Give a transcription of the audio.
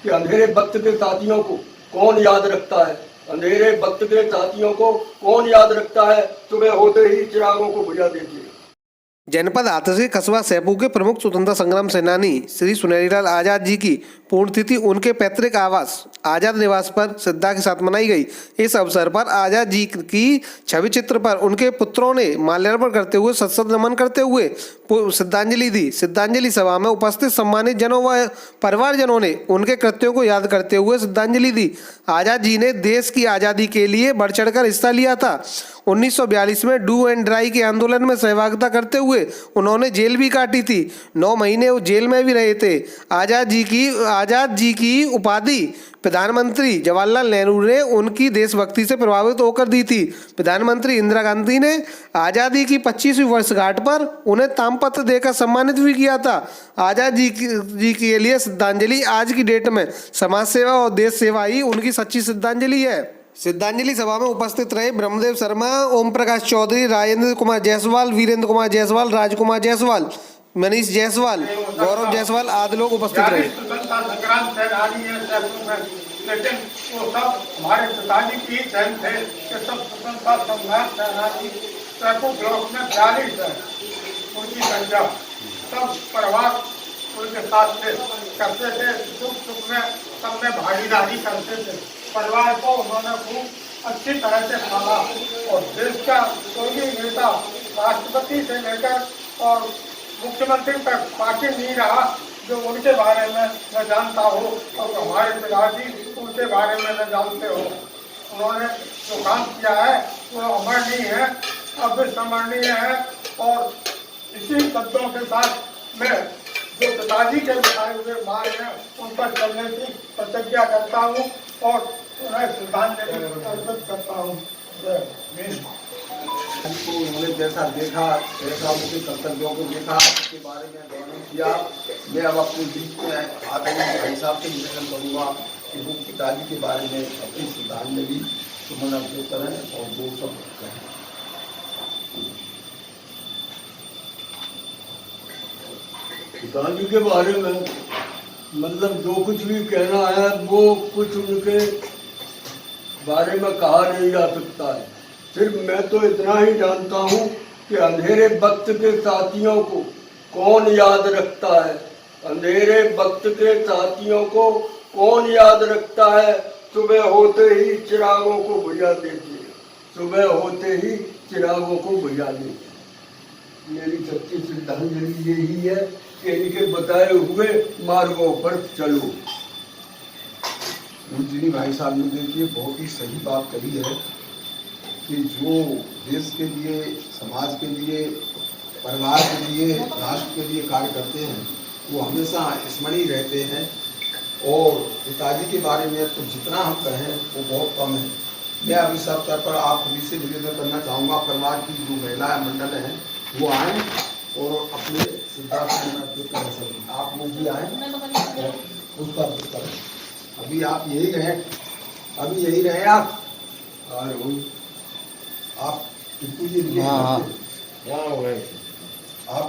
कि अंधेरे वक्त के साथियों को कौन याद रखता है, अंधेरे वक्त के साथियों को कौन याद रखता है, सुबह होते ही चिरागों को बुझा देती है। जनपद हाथरसी कस्बा सैपू के प्रमुख स्वतंत्रता संग्राम सेनानी श्री सुनहरीलाल आजाद जी की पुण्यतिथि उनके पैतृक आवास आजाद निवास पर श्रद्धा के साथ मनाई गई। इस अवसर पर आजाद जी की छवि चित्र पर उनके पुत्रों ने माल्यार्पण करते हुए सत्सद नमन करते हुए श्रद्धांजलि दी। श्रद्धांजलि सभा में उपस्थित सम्मानित जनों व परिवारजनों ने उनके कृत्यों को याद करते हुए श्रद्धांजलि दी। आजाद जी ने देश की आज़ादी के लिए बढ़ चढ़कर हिस्सा लिया था। 1942 में डू एंड डाई के आंदोलन में सहभागिता करते हुए उन्होंने जेल भी काटी थी। 9 महीने वो जेल में भी रहे थे। आजाद जी की उपाधि प्रधानमंत्री जवाहरलाल नेहरू ने उनकी देशभक्ति से प्रभावित होकर दी थी। प्रधानमंत्री इंदिरा गांधी ने आज़ादी की 25वीं वर्षगांठ पर उन्हें तामपत्र देकर सम्मानित भी किया था। आजाद जी के लिए श्रद्धांजलि आज की डेट में समाज सेवा और देश सेवा ही उनकी सच्ची श्रद्धांजलि है। श्रद्धांजलि सभा में उपस्थित रहे ब्रह्मदेव शर्मा, ओम प्रकाश चौधरी, राजेंद्र कुमार जायसवाल, वीरेंद्र कुमार जायसवाल, राजकुमार जायसवाल, मनीष जायसवाल, गौरव जायसवाल आदि लोग उपस्थित रहे। स्वतंत्रता संग्राम सेनानी है सैपू में, लेकिन वो सब हमारे पिताजी की जैन थे कि सब स्वतंत्रता संग्राम सेनानी सैपू ब्लॉक में 40 है उनकी संख्या। सब परिवार उनके साथ थे, करते थे, सुख सुख में सब में भागीदारी करते थे। परिवार को उन्होंने खूब अच्छी तरह से पाला और देश का कोई भी नेता राष्ट्रपति से लेकर और मुख्यमंत्री तक बाकी नहीं रहा जो उनके बारे में न जानता हो और हमारे पिताजी उनके बारे में न जानते हो। उन्होंने जो काम किया है वो अमरणीय है, अविस्मरणीय है। और इसी शब्दों के साथ मैं जो पिताजी के बताए हुए मार्ग हैं उन पर चलने की प्रतिज्ञा करता हूँ और उन्हें श्रद्धांजलि अर्पित करता हूँ। उन्होंने जैसा देखा, जैसा उनके कर्तव्यों को देखा, उसके बारे में वर्णन किया। मैं अब अपने बीच में आदरणीय भाई साहब से निवेदन करूँगा कि वो पिताजी के बारे में अपनी श्रद्धांजलि सुमन अर्पित करें और वो सब करें। पिताजी के बारे में मतलब जो कुछ भी कहना है वो कुछ उनके बारे में कहा नहीं जा सकता है। सिर्फ मैं तो इतना ही जानता हूँ कि अंधेरे वक्त के साथियों को कौन याद रखता है, अंधेरे वक्त के साथियों को कौन याद रखता है, सुबह होते ही चिरागों को बुझा देती है, सुबह होते ही चिरागों को बुझा देती है। मेरी सच्ची श्रद्धांजलि यही है कि इनके बताए हुए मार्गों पर चलो। पूजनी भाई साहब ने देखिए बहुत ही सही बात कही है कि जो देश के लिए, समाज के लिए, परिवार के लिए, राष्ट्र के लिए कार्य करते हैं वो हमेशा स्मरणीय रहते हैं। और पिताजी के बारे में तो जितना हम कहें वो बहुत कम है। मैं अब इस अवसर पर आप सभी से निवेदन करना चाहूँगा, परिवार की जो महिला मंडल हैं वो आएँ और अपने श्रद्धांजलि अर्पित करें। आप लोग भी आएँ और उसका अर्पित करें। अभी आप यही रहे, अभी यही रहे आप टिप्पू जी। हाँ हो गए आप